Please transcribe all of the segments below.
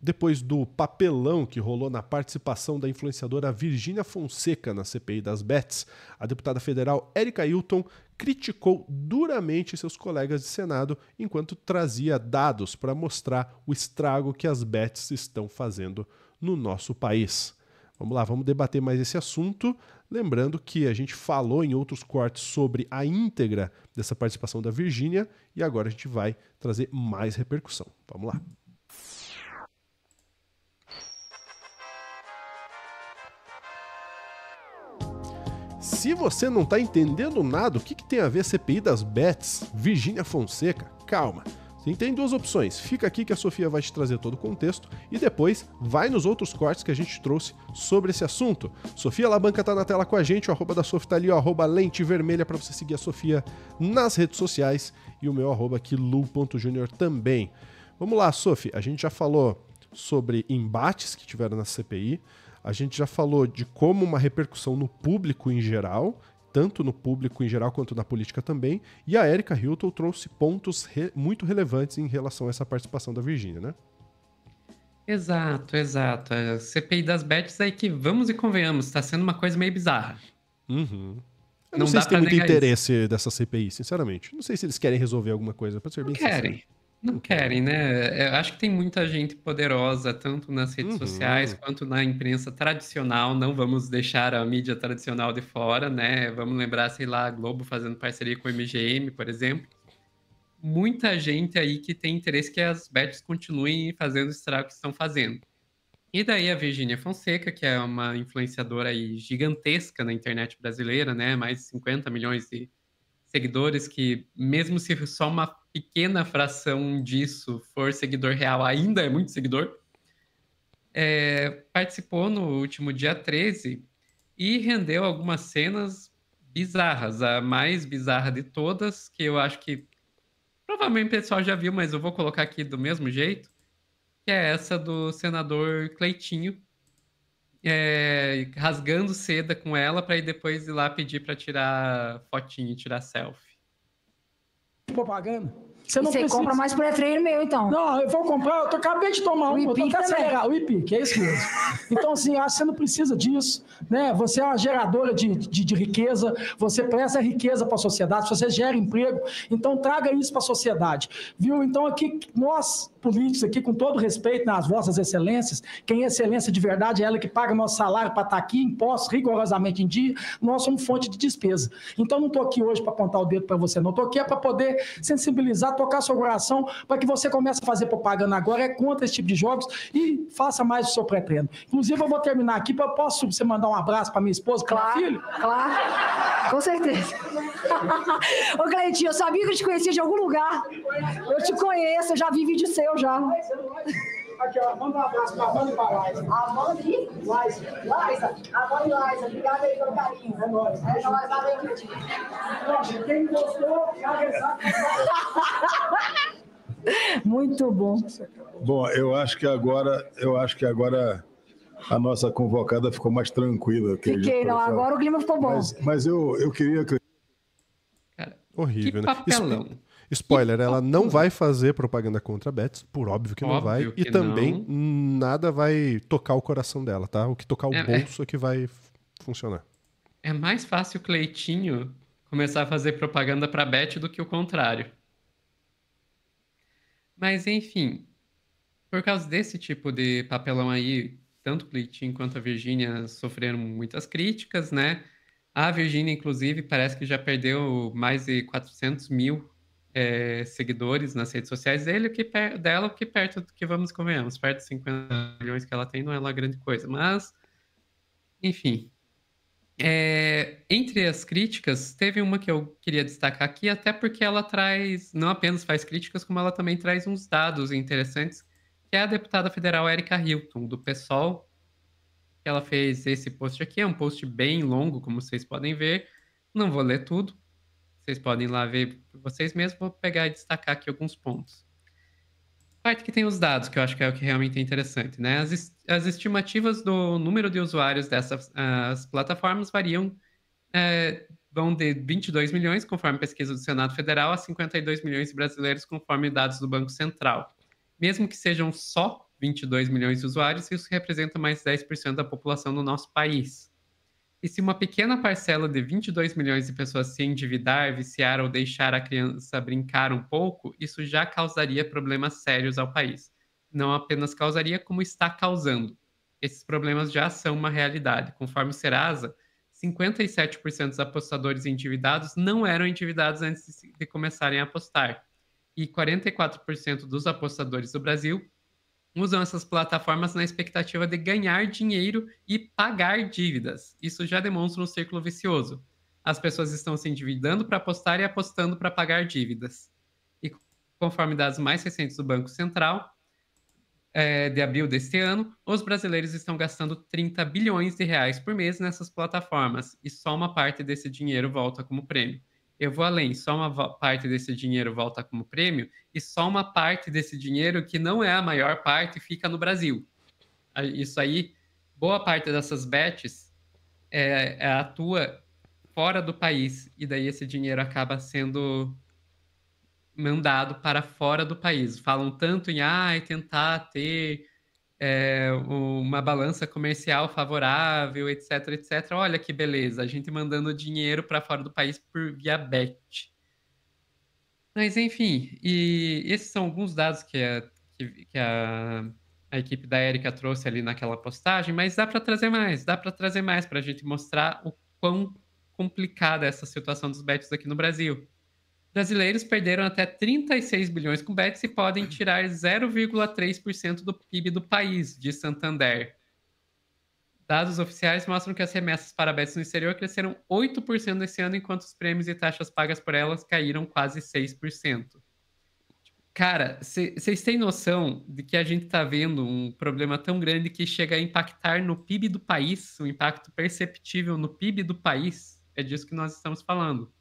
depois do papelão que rolou na participação da influenciadora Virgínia Fonseca na CPI das bets, a deputada federal Érica Hilton criticou duramente seus colegas de Senado enquanto trazia dados para mostrar o estrago que as bets estão fazendo no nosso país. Vamos lá, vamos debater mais esse assunto. Lembrando que a gente falou em outros cortes sobre a íntegra dessa participação da Virgínia e agora a gente vai trazer mais repercussão. Vamos lá. Se você não está entendendo nada, o que tem a ver a CPI das bets, Virgínia Fonseca, calma. Você tem duas opções. Fica aqui que a Sofia vai te trazer todo o contexto e depois vai nos outros cortes que a gente trouxe sobre esse assunto. Sofia Labanca tá na tela com a gente, o arroba da Sofia tá ali, o arroba lente vermelha para você seguir a Sofia nas redes sociais e o meu arroba aqui, lu.junior também. Vamos lá, Sofia, a gente já falou sobre embates que tiveram na CPI, a gente já falou de como uma repercussão no público em geral, tanto no público em geral quanto na política também, e a Érica Hilton trouxe pontos muito relevantes em relação a essa participação da Virgínia, né? Exato. A CPI das bets aí que, vamos e convenhamos, tá sendo uma coisa meio bizarra. Uhum. Eu não sei se tem muito interesse dessa CPI, sinceramente. Não sei se eles querem resolver alguma coisa, pra ser bem sincero. Não querem, né? Eu acho que tem muita gente poderosa, tanto nas redes sociais quanto na imprensa tradicional. Não vamos deixar a mídia tradicional de fora, né? Vamos lembrar, sei lá, a Globo fazendo parceria com o MGM, por exemplo. Muita gente aí que tem interesse que as bets continuem fazendo o estrago que estão fazendo. E daí a Virgínia Fonseca, que é uma influenciadora aí gigantesca na internet brasileira, né? Mais de 50 milhões de seguidores, que mesmo se só uma pequena fração disso for seguidor real, ainda é muito seguidor, participou no último dia 13 e rendeu algumas cenas bizarras. A mais bizarra de todas, que eu acho que provavelmente o pessoal já viu, mas eu vou colocar aqui do mesmo jeito, que é essa do senador Cleitinho, rasgando seda com ela para ir depois ir lá pedir para tirar fotinho, tirar selfie. Propaganda. Você compra mais pré-treino meu, então. Não, eu vou comprar, eu acabei de tomar um, eu tô até acelerar, o IPIC, é isso mesmo. Então, assim, acho que você não precisa disso, né? Você é uma geradora de riqueza, você presta riqueza para a sociedade, você gera emprego, então traga isso para a sociedade, viu? Então, aqui, nós, políticos aqui, com todo respeito nas vossas excelências, quem é excelência de verdade é ela que paga nosso salário para estar aqui, impostos rigorosamente em dia, nós somos fonte de despesa. Então, não estou aqui hoje para apontar o dedo para você, não. Estou aqui para poder sensibilizar, tocar seu coração, para que você comece a fazer propaganda agora, contra esse tipo de jogos e faça mais o seu pré-treino. Inclusive, eu vou terminar aqui, posso você mandar um abraço para minha esposa, para minha filha? Claro, com certeza. Ô, Cleitinho, eu sabia que eu te conhecia de algum lugar. Eu te conheço, eu já vi vídeo seu, já. Aqui, ó, manda um abraço para a Amanda e para a Laisa. Amanda e Laisa. Amanda e Laisa, obrigado aí pelo carinho. É nóis. É nóis, valeu, Cleitinho. Quem gostou, já sabe. Muito bom. Bom, eu acho que agora a nossa convocada ficou mais tranquila. Fiquei, não. Agora o clima ficou bom. Mas eu queria... Cara, horrível, que né? papelão. Spoiler, ela não vai fazer propaganda contra a Bets, por óbvio que não vai. E também nada vai tocar o coração dela, tá? O que tocar o bolso é que vai funcionar. É mais fácil o Cleitinho começar a fazer propaganda pra Bet do que o contrário. Mas, enfim, por causa desse tipo de papelão aí, tanto o Cleitinho quanto a Virgínia sofreram muitas críticas, né? A Virgínia, inclusive, parece que já perdeu mais de 400 mil seguidores nas redes sociais dela, o que perto do que vamos convenhamos, perto de 50 milhões que ela tem, não é uma grande coisa. Mas, enfim... entre as críticas, teve uma que eu queria destacar aqui, até porque ela não apenas faz críticas, como ela também traz uns dados interessantes, que é a deputada federal Érica Hilton, do PSOL, que ela fez esse post aqui, é um post bem longo, como vocês podem ver, não vou ler tudo, vocês podem ir lá ver por vocês mesmos, vou pegar e destacar aqui alguns pontos. Parte que tem os dados, que eu acho que é o que realmente é interessante, né? As estimativas do número de usuários dessas plataformas vão de 22 milhões, conforme pesquisa do Senado Federal, a 52 milhões de brasileiros, conforme dados do Banco Central. Mesmo que sejam só 22 milhões de usuários, isso representa mais 10% da população do nosso país. E se uma pequena parcela de 22 milhões de pessoas se endividar, viciar ou deixar a criança brincar um pouco, isso já causaria problemas sérios ao país. Não apenas causaria, como está causando. Esses problemas já são uma realidade. Conforme o Serasa, 57% dos apostadores endividados não eram endividados antes de começarem a apostar. E 44% dos apostadores do Brasil usam essas plataformas na expectativa de ganhar dinheiro e pagar dívidas. Isso já demonstra um círculo vicioso. As pessoas estão se endividando para apostar e apostando para pagar dívidas. E conforme dados mais recentes do Banco Central, de abril deste ano, os brasileiros estão gastando 30 bilhões de reais por mês nessas plataformas, e só uma parte desse dinheiro volta como prêmio. Eu vou além, só uma parte desse dinheiro volta como prêmio, e só uma parte desse dinheiro, que não é a maior parte, fica no Brasil. Isso aí, boa parte dessas bets atua fora do país, e daí esse dinheiro acaba sendo mandado para fora do país. Falam tanto em tentar ter uma balança comercial favorável, etc, etc. Olha que beleza, a gente mandando dinheiro para fora do país por via bet. Mas, enfim, e esses são alguns dados que a equipe da Érica trouxe ali naquela postagem, mas dá para trazer mais para a gente mostrar o quão complicada é essa situação dos bets aqui no Brasil. Brasileiros perderam até 36 bilhões com bets e podem tirar 0,3% do PIB do país, diz Santander. Dados oficiais mostram que as remessas para bets no exterior cresceram 8% esse ano, enquanto os prêmios e taxas pagas por elas caíram quase 6%. Cara, vocês têm noção de que a gente está vendo um problema tão grande que chega a impactar no PIB do país, um impacto perceptível no PIB do país? É disso que nós estamos falando.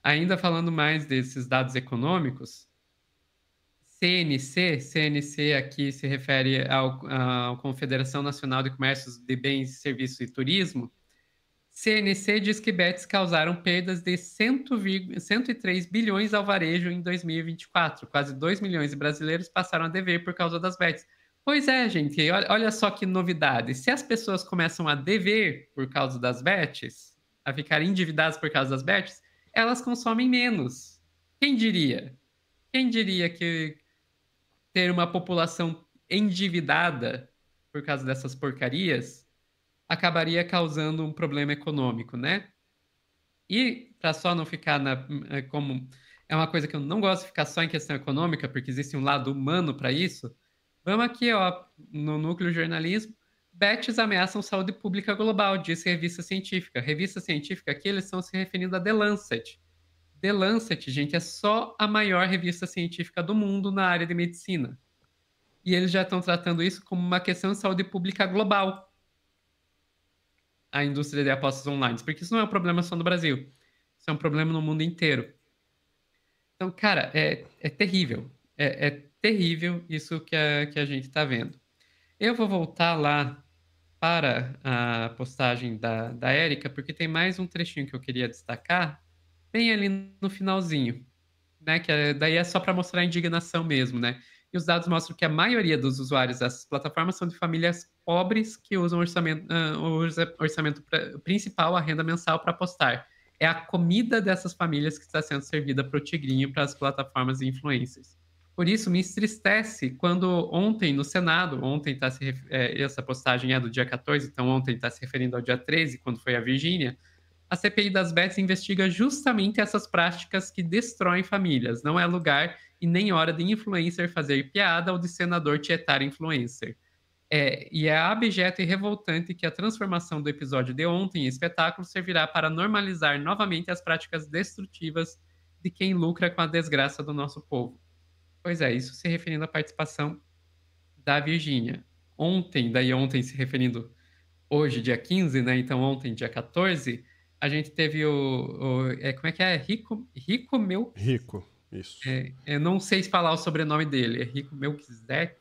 Ainda falando mais desses dados econômicos, CNC aqui se refere à Confederação Nacional de Comércios de Bens, Serviços e Turismo. CNC diz que bets causaram perdas de 103 bilhões ao varejo em 2024. Quase 2 milhões de brasileiros passaram a dever por causa das bets. Pois é, gente, olha só que novidade. Se as pessoas começam a dever por causa das bets, a ficar endividadas por causa das bets, elas consomem menos. Quem diria? Quem diria que ter uma população endividada por causa dessas porcarias acabaria causando um problema econômico, né? E para só não ficar como é uma coisa que eu não gosto de ficar só em questão econômica, porque existe um lado humano para isso, vamos aqui, no núcleo jornalismo. Bets ameaçam saúde pública global, diz revista científica. Revista científica aqui, eles estão se referindo a The Lancet. The Lancet, gente, é só a maior revista científica do mundo na área de medicina. E eles já estão tratando isso como uma questão de saúde pública global. A indústria de apostas online. Porque isso não é um problema só no Brasil. Isso é um problema no mundo inteiro. Então, cara, é terrível. É terrível isso que a gente está vendo. Eu vou voltar lá para a postagem da Érica, porque tem mais um trechinho que eu queria destacar, bem ali no finalzinho, né? Que daí é só para mostrar a indignação mesmo, né? E os dados mostram que a maioria dos usuários dessas plataformas são de famílias pobres que usam o orçamento principal, a renda mensal, para apostar. É a comida dessas famílias que está sendo servida para o tigrinho, para as plataformas e influencers. Por isso, me entristece quando ontem no Senado, essa postagem é do dia 14, então ontem está se referindo ao dia 13, quando foi a Virgínia, a CPI das bets investiga justamente essas práticas que destroem famílias. Não é lugar e nem hora de influencer fazer piada ou de senador tietar influencer. E é abjeto e revoltante que a transformação do episódio de ontem em espetáculo servirá para normalizar novamente as práticas destrutivas de quem lucra com a desgraça do nosso povo. Pois é, isso se referindo à participação da Virgínia. Ontem se referindo hoje, dia 15, né? Então ontem, dia 14, a gente teve como é que é? Rico, isso. Eu não sei falar o sobrenome dele. É Rico Melquisedeque.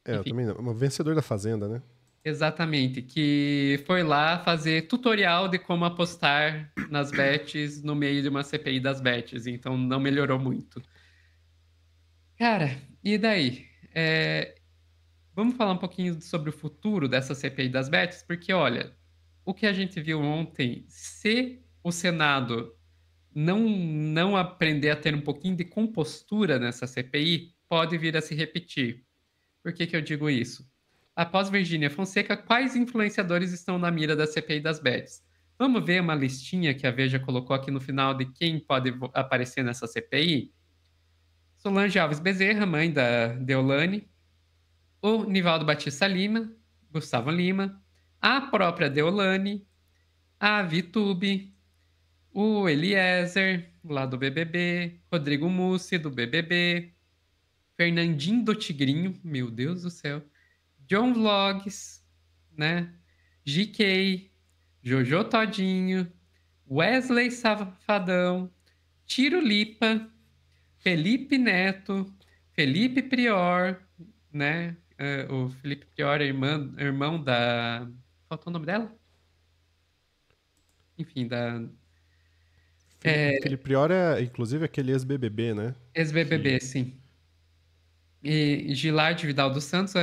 Eu também não. Um vencedor da Fazenda, né? Exatamente, que foi lá fazer tutorial de como apostar nas bets no meio de uma CPI das bets. Então não melhorou muito. Cara, e daí? Vamos falar um pouquinho sobre o futuro dessa CPI das bets, porque olha, o que a gente viu ontem, se o Senado não aprender a ter um pouquinho de compostura nessa CPI, pode vir a se repetir. Por que eu digo isso? Após Virgínia Fonseca, quais influenciadores estão na mira da CPI das bets? Vamos ver uma listinha que a Veja colocou aqui no final de quem pode aparecer nessa CPI? Solange Alves Bezerra, mãe da Deolane, o Nivaldo Batista Lima, Gustavo Lima, a própria Deolane, a Vitube, o Eliezer, lá do BBB, Rodrigo Mussi, do BBB, Fernandinho do Tigrinho, meu Deus do céu, John Vlogs, né? GK, Jojo Todinho, Wesley Safadão, Tiro Lipa, Felipe Neto, Felipe Prior, né? O Felipe Prior é irmão da... Faltou o nome dela? Enfim, da... Felipe Prior é, inclusive, aquele ex-BBB, né? Ex-BBB, sim. E Gilard Vidal dos Santos,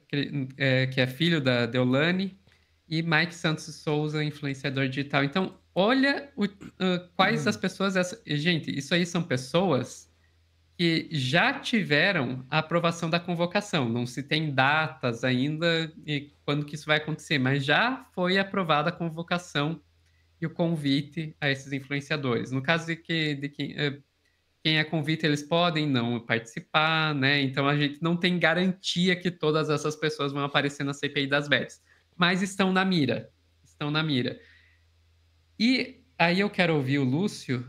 que é filho da Deolane, e Mike Santos Souza, influenciador digital. Então, olha quais as pessoas... Gente, isso aí são pessoas que já tiveram a aprovação da convocação. Não se tem datas ainda e quando que isso vai acontecer, mas já foi aprovada a convocação e o convite a esses influenciadores. No caso de quem é convite, eles podem não participar, né? Então a gente não tem garantia que todas essas pessoas vão aparecer na CPI das bets, mas estão na mira. Estão na mira. E aí eu quero ouvir o Lúcio.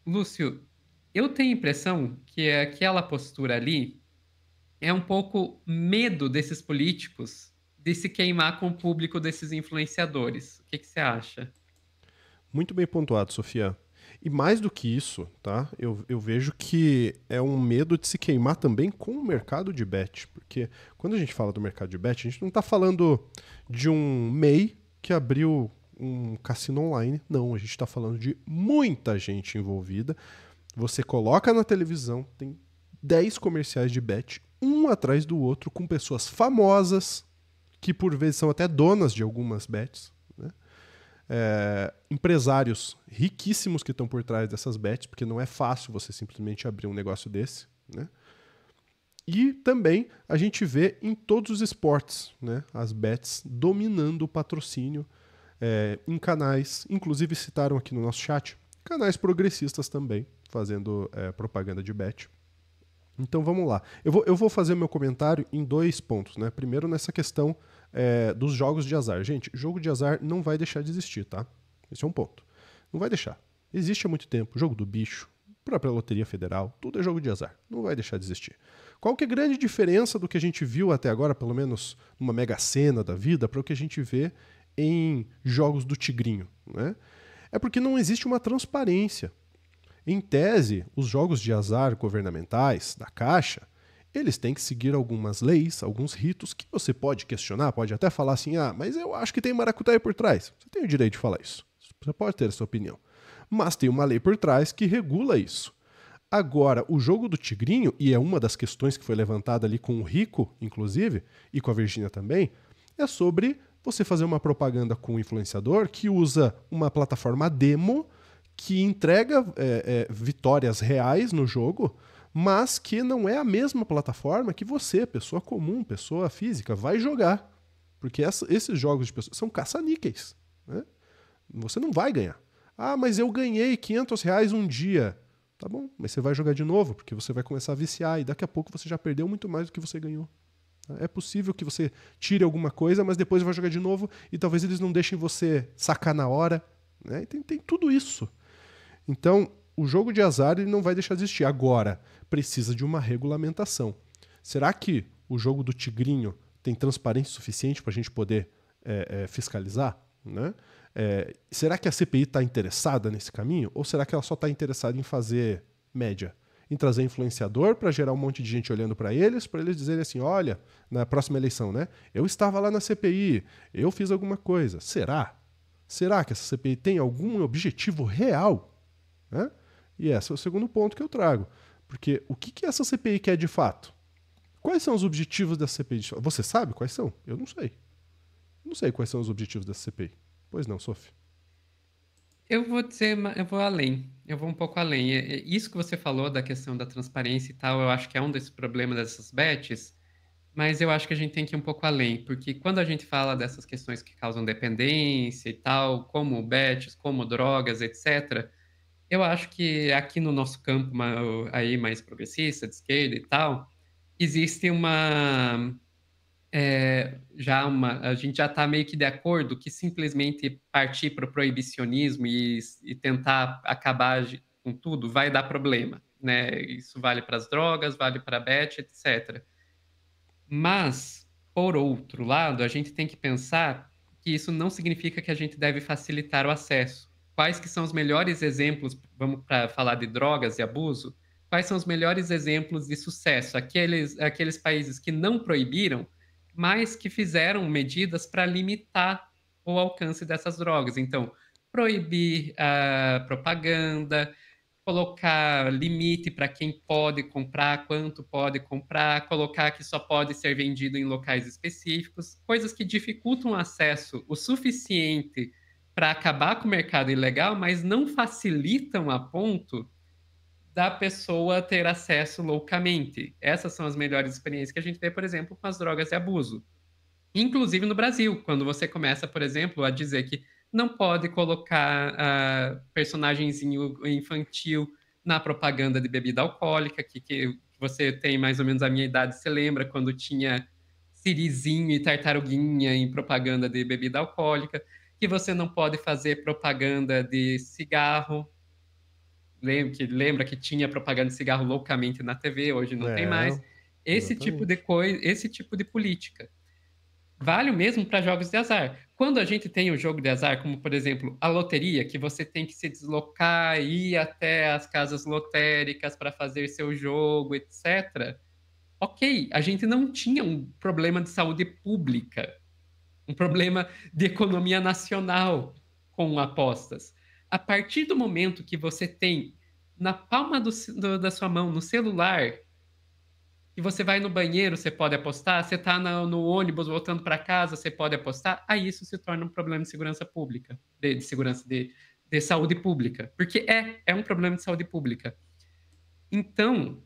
Lúcio, eu tenho a impressão que aquela postura ali é um pouco medo desses políticos de se queimar com o público desses influenciadores. O que você acha? Muito bem pontuado, Sofia. E mais do que isso, tá? Eu vejo que é um medo de se queimar também com o mercado de bet. Porque quando a gente fala do mercado de bet, a gente não está falando de um MEI que abriu um cassino online. Não, a gente está falando de muita gente envolvida. Você coloca na televisão, tem 10 comerciais de bet, um atrás do outro, com pessoas famosas, que por vezes são até donas de algumas bets, né? Empresários riquíssimos que estão por trás dessas bets, porque não é fácil você simplesmente abrir um negócio desse, né? E também a gente vê em todos os esportes, né, as bets dominando o patrocínio em canais, inclusive citaram aqui no nosso chat, canais progressistas também, fazendo propaganda de bet. Então vamos lá. Eu vou fazer meu comentário em 2 pontos, né? Primeiro nessa questão dos jogos de azar. Gente, jogo de azar não vai deixar de existir, tá? Esse é um ponto. Não vai deixar. Existe há muito tempo. Jogo do bicho, própria Loteria Federal, tudo é jogo de azar. Não vai deixar de existir. Qual que é a grande diferença do que a gente viu até agora, pelo menos numa Mega Sena da vida, para o que a gente vê em jogos do Tigrinho, né? É porque não existe uma transparência. Em tese, os jogos de azar governamentais, da Caixa, eles têm que seguir algumas leis, alguns ritos que você pode questionar, pode até falar assim, mas eu acho que tem maracutaia por trás. Você tem o direito de falar isso. Você pode ter a sua opinião. Mas tem uma lei por trás que regula isso. Agora, o jogo do Tigrinho, e é uma das questões que foi levantada ali com o Rico, inclusive, e com a Virgínia também, é sobre você fazer uma propaganda com um influenciador que usa uma plataforma demo que entrega vitórias reais no jogo, mas que não é a mesma plataforma que você, pessoa comum, pessoa física, vai jogar. Porque esses jogos de pessoas são caça-níqueis, né? Você não vai ganhar. Mas eu ganhei R$500 um dia. Tá bom, mas você vai jogar de novo, porque você vai começar a viciar e daqui a pouco você já perdeu muito mais do que você ganhou. É possível que você tire alguma coisa, mas depois vai jogar de novo e talvez eles não deixem você sacar na hora, né? Tem tudo isso. Então, o jogo de azar ele não vai deixar de existir. Agora, precisa de uma regulamentação. Será que o jogo do Tigrinho tem transparência suficiente para a gente poder fiscalizar, né? Será que a CPI está interessada nesse caminho? Ou será que ela só está interessada em fazer média? Em trazer influenciador para gerar um monte de gente olhando para eles dizerem assim, olha, na próxima eleição, né? Eu estava lá na CPI, eu fiz alguma coisa. Será? Será que essa CPI tem algum objetivo real? Né? E esse é o segundo ponto que eu trago. Porque o que essa CPI quer de fato? Quais são os objetivos da CPI? Você sabe quais são? Eu não sei. Não sei quais são os objetivos da CPI. Pois não, Sophie? Eu vou dizer, eu vou além. Eu vou um pouco além. Isso que você falou da questão da transparência e tal, eu acho que é um desses problemas dessas bets, mas eu acho que a gente tem que ir um pouco além, porque quando a gente fala dessas questões que causam dependência e tal, como bets, como drogas, etc., eu acho que aqui no nosso campo aí mais progressista, de esquerda e tal, existe a gente já está meio que de acordo que simplesmente partir para o proibicionismo e tentar acabar com tudo vai dar problema, né? Isso vale para as drogas, vale para a bet, etc. Mas, por outro lado, a gente tem que pensar que isso não significa que a gente deve facilitar o acesso. Quais que são os melhores exemplos, vamos para falar de drogas e abuso, quais são os melhores exemplos de sucesso? Aqueles países que não proibiram, mas que fizeram medidas para limitar o alcance dessas drogas. Então, proibir a propaganda, colocar limite para quem pode comprar, quanto pode comprar, colocar que só pode ser vendido em locais específicos, coisas que dificultam o acesso o suficiente para acabar com o mercado ilegal, mas não facilitam a ponto da pessoa ter acesso loucamente. Essas são as melhores experiências que a gente vê, por exemplo, com as drogas de abuso. Inclusive no Brasil, quando você começa, por exemplo, a dizer que não pode colocar personagemzinho infantil na propaganda de bebida alcoólica, que você tem mais ou menos a minha idade, você lembra quando tinha Sirizinho e Tartaruguinha em propaganda de bebida alcoólica, que você não pode fazer propaganda de cigarro. Lembra que tinha propaganda de cigarro loucamente na TV, hoje não tem mais. Esse tipo de coisa, esse tipo de política. Vale o mesmo para jogos de azar. Quando a gente tem um jogo de azar, como por exemplo a loteria, que você tem que se deslocar, ir até as casas lotéricas para fazer seu jogo, etc. Ok, a gente não tinha um problema de saúde pública, um problema de economia nacional com apostas. A partir do momento que você tem na palma da sua mão, no celular, e você vai no banheiro, você pode apostar, você está no ônibus voltando para casa, você pode apostar, aí isso se torna um problema de segurança pública, de segurança de saúde pública, porque é um problema de saúde pública. Então,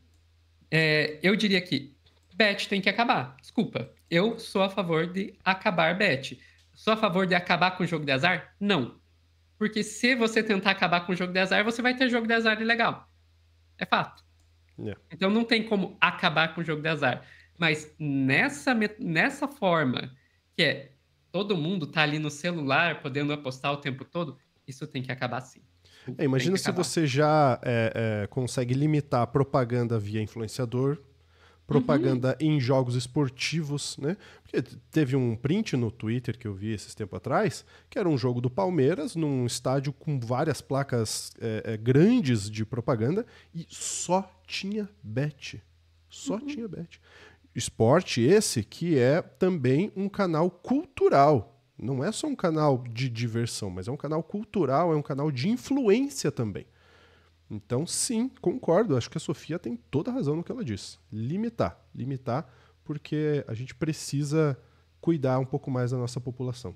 eu diria que bet tem que acabar. Desculpa, eu sou a favor de acabar bet. Sou a favor de acabar com o jogo de azar? Não. Porque se você tentar acabar com o jogo de azar, você vai ter jogo de azar ilegal. É fato. Então não tem como acabar com o jogo de azar. Mas nessa forma, que é todo mundo tá ali no celular, podendo apostar o tempo todo, isso tem que acabar sim. Imagina se você já consegue limitar a propaganda via influenciador, propaganda em jogos esportivos, né? Porque teve um print no Twitter que eu vi esses tempos atrás, que era um jogo do Palmeiras, num estádio com várias placas grandes de propaganda, e só tinha bet. Só tinha bet. Esporte esse que é também um canal cultural. Não é só um canal de diversão, mas é um canal cultural, é um canal de influência também. Então, sim, concordo. Acho que a Sofia tem toda a razão no que ela diz. Limitar, porque a gente precisa cuidar um pouco mais da nossa população.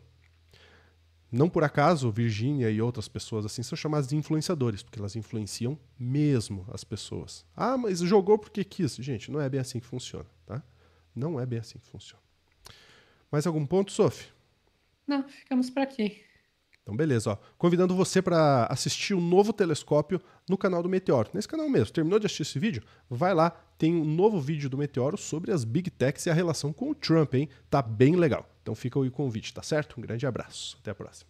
Não por acaso, Virgínia e outras pessoas assim são chamadas de influenciadores, porque elas influenciam mesmo as pessoas. Ah, mas jogou porque quis. Gente, não é bem assim que funciona, tá? Não é bem assim que funciona. Mais algum ponto, Sophie? Não, ficamos por aqui. Então, beleza, ó. Convidando você para assistir o novo Telescópio no canal do Meteoro. Nesse canal mesmo. Terminou de assistir esse vídeo? Vai lá, tem um novo vídeo do Meteoro sobre as Big Techs e a relação com o Trump, hein? Tá bem legal. Então fica aí o convite, tá certo? Um grande abraço. Até a próxima.